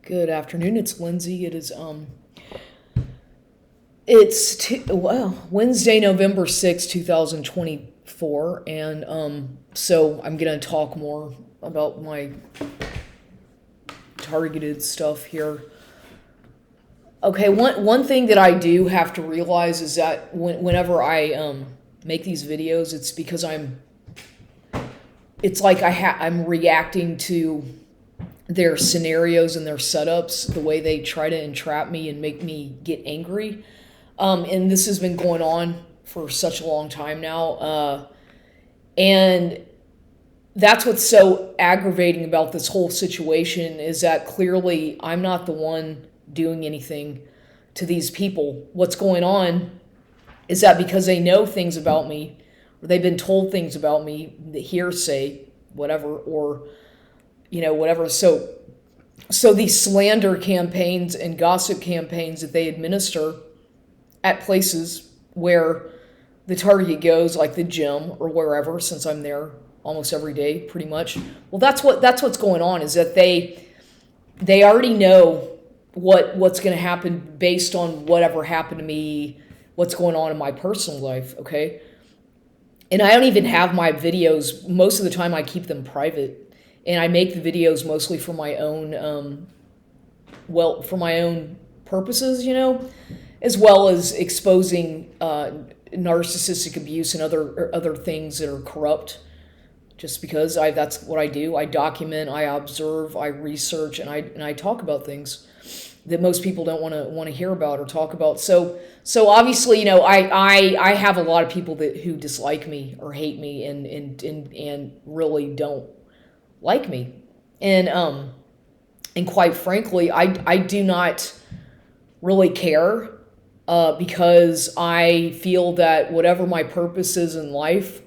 Good afternoon. It's Lindsay. Wednesday, November 6th, 2024, and so I'm gonna talk more about my targeted stuff here. Okay, one thing that I do have to realize is that whenever I make these videos, it's because it's like I'm reacting to their scenarios and their setups, the way they try to entrap me and make me get angry. And this has been going on for such a long time now. And that's what's so aggravating about this whole situation is that clearly I'm not the one doing anything to these people. What's going on is that because they know things about me, or they've been told things about me, the hearsay, whatever, or whatever. So these slander campaigns and gossip campaigns that they administer at places where the target goes, like the gym or wherever, since I'm there almost every day, pretty much. Well, that's what's going on, is that they already know what's going to happen based on whatever happened to me, what's going on in my personal life, okay? And I don't even have my videos. Most of the time I keep them private. And I make the videos mostly for my own, for my own purposes, as well as exposing narcissistic abuse and other things that are corrupt. Just because that's what I do. I document, I observe, I research, and I talk about things that most people don't want to hear about or talk about. So obviously, I have a lot of people who dislike me or hate me and really don't like me, and quite frankly, I do not really care, because I feel that whatever my purpose is in life,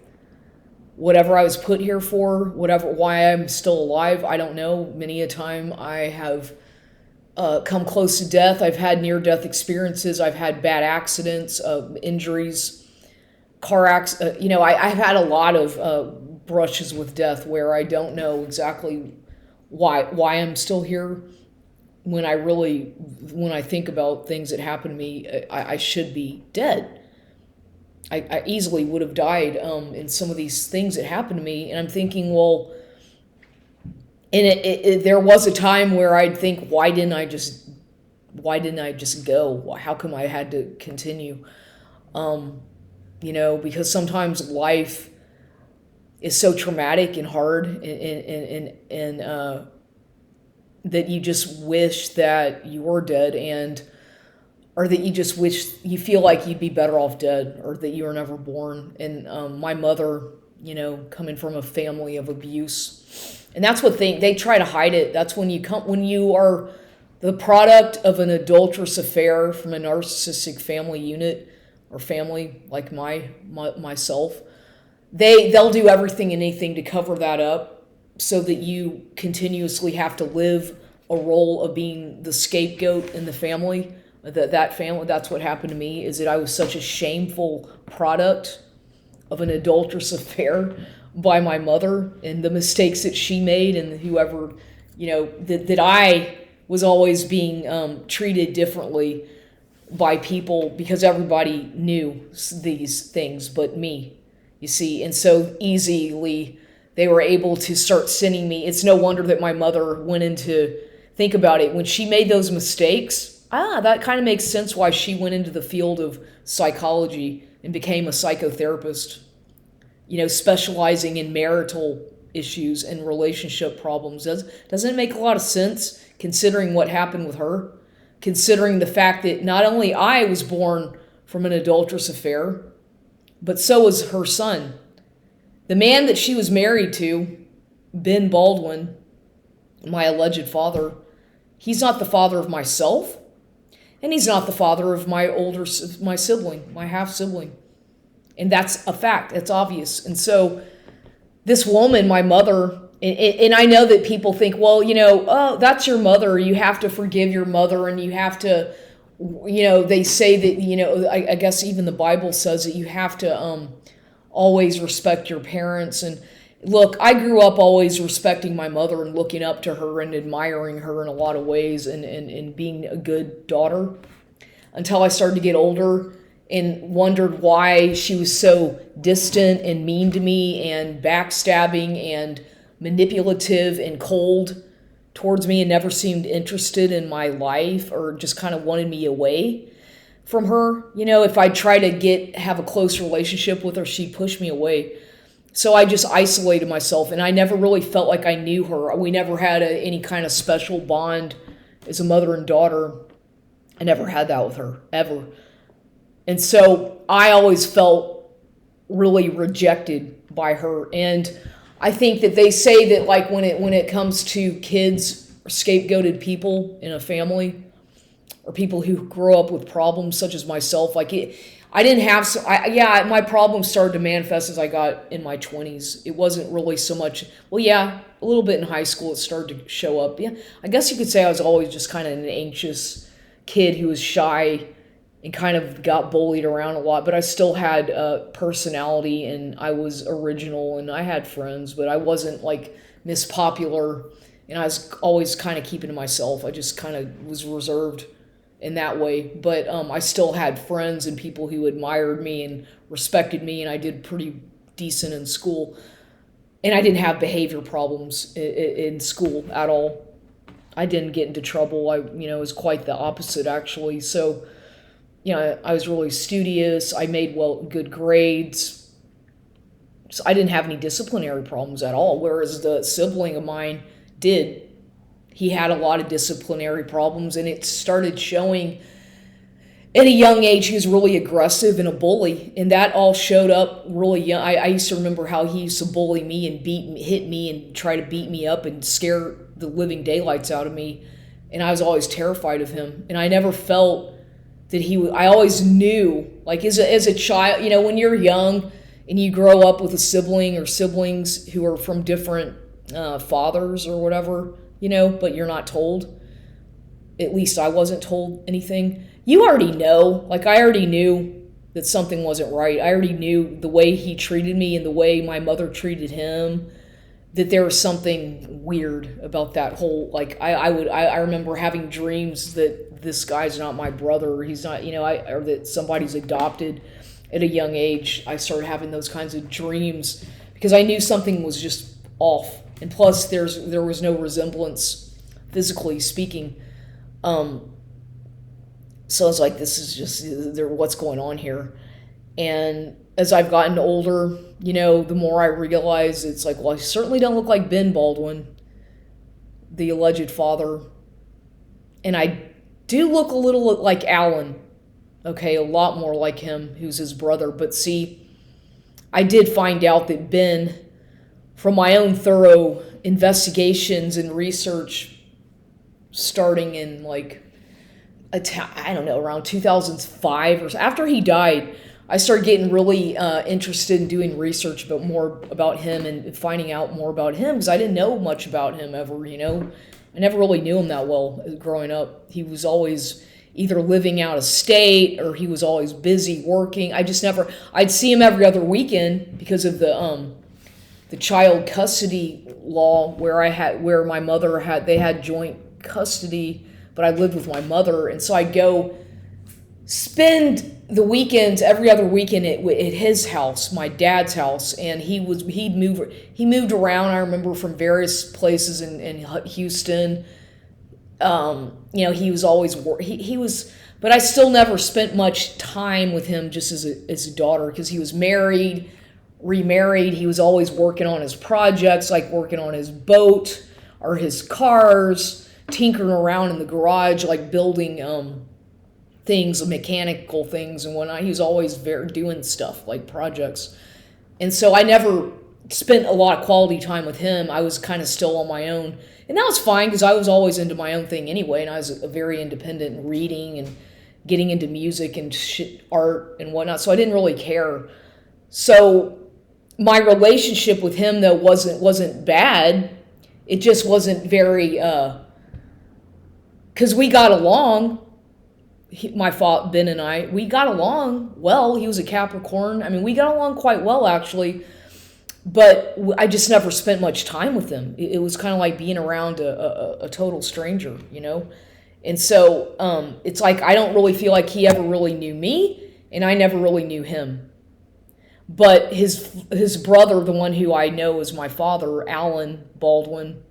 whatever I was put here for, why I'm still alive, I don't know. Many a time I have come close to death. I've had near-death experiences. I've had bad accidents, injuries, car accidents. I've had a lot of brushes with death where I don't know exactly why I'm still here. When I think about things that happened to me, I should be dead. I easily would have died in some of these things that happened to me, and I'm thinking, well, and there was a time where I'd think, why didn't I just go? How come I had to continue? Because sometimes life is so traumatic and hard, and that you just wish that you were dead, or that you feel like you'd be better off dead, or that you were never born. And my mother, coming from a family of abuse, and that's what they try to hide it. That's when you are the product of an adulterous affair from a narcissistic family unit or family like myself. They'll do everything and anything to cover that up, so that you continuously have to live a role of being the scapegoat in the family. That family, that's what happened to me, is that I was such a shameful product of an adulterous affair by my mother, and the mistakes that she made, and whoever, that I was always being treated differently by people, because everybody knew these things but me. You see, and so easily they were able to start sending me. It's no wonder that my mother went into, think about it, when she made those mistakes, that kind of makes sense why she went into the field of psychology and became a psychotherapist, specializing in marital issues and relationship problems. Doesn't it make a lot of sense, considering what happened with her, considering the fact that not only I was born from an adulterous affair, but so was her son. The man that she was married to, Ben Baldwin, my alleged father, he's not the father of myself, and he's not the father of my sibling, my half-sibling. And that's a fact. It's obvious. And so this woman, my mother, and I know that people think, well, oh, that's your mother. You have to forgive your mother, and you have to, they say that, I guess even the Bible says that you have to always respect your parents. And Look, I grew up always respecting my mother and looking up to her and admiring her in a lot of ways, and being a good daughter, until I started to get older and wondered why she was so distant and mean to me and backstabbing and manipulative and cold towards me, and never seemed interested in my life, or just kind of wanted me away from her. If I try to have a close relationship with her, she'd push me away. So I just isolated myself, and I never really felt like I knew her. We never had any kind of special bond as a mother and daughter. I never had that with her, ever. And so I always felt really rejected by her. And I think that they say that, like, when it comes to kids, scapegoated people in a family, or people who grow up with problems such as myself, like I didn't have, my problems started to manifest as I got in my 20s. It wasn't really so much, a little bit in high school it started to show up. Yeah, I guess you could say I was always just kind of an anxious kid who was shy and kind of got bullied around a lot, but I still had a personality, and I was original, and I had friends, but I wasn't like Miss Popular, and I was always kind of keeping to myself. I just kind of was reserved in that way, but I still had friends and people who admired me and respected me, and I did pretty decent in school, and I didn't have behavior problems in school at all. I didn't get into trouble. It was quite the opposite, actually. So, I was really studious. I made good grades. So I didn't have any disciplinary problems at all, whereas the sibling of mine did. He had a lot of disciplinary problems, and it started showing at a young age. He was really aggressive and a bully, and that all showed up really young. I used to remember how he used to bully me and hit me and try to beat me up and scare the living daylights out of me, and I was always terrified of him. And I never felt that I always knew, like, as a child, when you're young and you grow up with a sibling or siblings who are from different fathers or whatever, but you're not told. At least I wasn't told anything. You already know. Like, I already knew that something wasn't right. I already knew the way he treated me and the way my mother treated him, that there was something weird about that whole, like, I remember having dreams that this guy's not my brother, or he's not, or that somebody's adopted. At a young age, I started having those kinds of dreams because I knew something was just off. And plus, there was no resemblance, physically speaking. So I was like, this is just, what's going on here? And as I've gotten older, the more I realize it's like, well, I certainly don't look like Ben Baldwin, the alleged father. And I do look a little like Alan. Okay, a lot more like him, who's his brother. But see, I did find out that Ben, from my own thorough investigations and research, starting in around 2005 or so, after he died, I started getting really interested in doing research more about him and finding out more about him, because I didn't know much about him ever. I never really knew him that well growing up. He was always either living out of state, or he was always busy working. I'd see him every other weekend because of the child custody law, where my mother they had joint custody, but I lived with my mother, and so I'd go spend the weekends every other weekend at his house, my dad's house, and he moved around. I remember, from various places in Houston. He was always he was, but I still never spent much time with him just as a daughter, because he was married, remarried. He was always working on his projects, like working on his boat or his cars, tinkering around in the garage, like building things, mechanical things and whatnot. He was always doing stuff like projects. And so I never spent a lot of quality time with him. I was kind of still on my own. And that was fine, because I was always into my own thing anyway, and I was very independent in reading and getting into music and art and whatnot, so I didn't really care. So my relationship with him, though, wasn't bad. It just wasn't very, because we got along. My father, Ben and I, we got along well. He was a Capricorn. I mean, we got along quite well, actually. But I just never spent much time with him. It was kind of like being around a total stranger, you know? And so it's like I don't really feel like he ever really knew me, and I never really knew him. But his brother, the one who I know is my father, Alan Baldwin,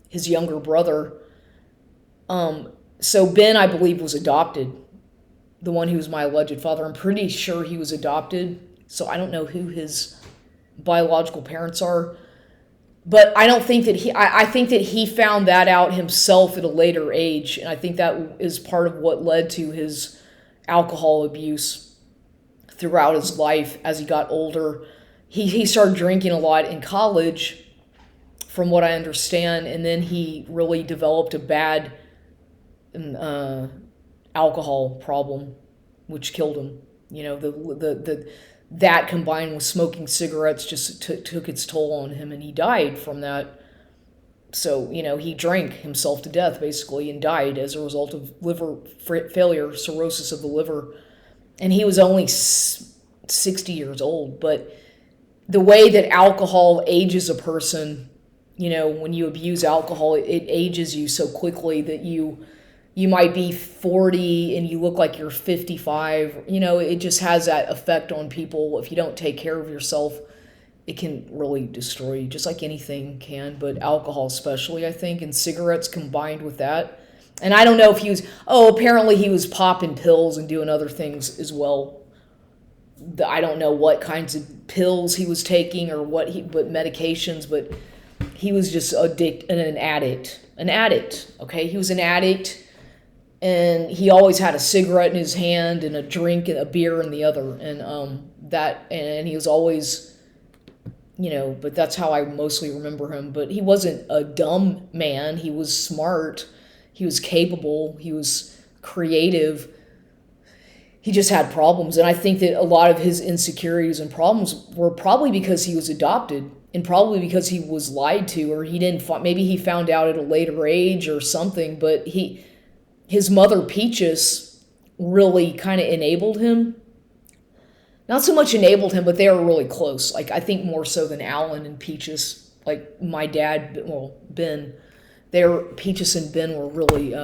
his younger brother. So Ben, I believe, was adopted. The one who was my alleged father. I'm pretty sure he was adopted. So I don't know who his biological parents are. But I don't think that I think that he found that out himself at a later age. And I think that is part of what led to his alcohol abuse throughout his life as he got older. He started drinking a lot in college, from what I understand. And then he really developed a bad alcohol problem, which killed him. You know, that combined with smoking cigarettes just took its toll on him, and he died from that. So, you know, he drank himself to death, basically, and died as a result of liver failure, cirrhosis of the liver. And he was only 60 years old. But the way that alcohol ages a person, you know, when you abuse alcohol, it ages you so quickly that you might be 40 and you look like you're 55. You know, it just has that effect on people. If you don't take care of yourself, it can really destroy you, just like anything can, but alcohol especially, I think, and cigarettes combined with that. And I don't know if he was, apparently he was popping pills and doing other things as well. I don't know what kinds of pills he was taking or what medications, but he was just an addict, okay? He was an addict. And he always had a cigarette in his hand and a drink and a beer in the other. And he was always, you know, but that's how I mostly remember him. But he wasn't a dumb man. He was smart. He was capable. He was creative. He just had problems. And I think that a lot of his insecurities and problems were probably because he was adopted, and probably because he was lied to, or maybe he found out at a later age or something. But his mother, Peaches, really kind of enabled him. Not so much enabled him, but they were really close. Like, I think more so than Alan and Peaches. Like, my dad, Ben, Peaches and Ben were really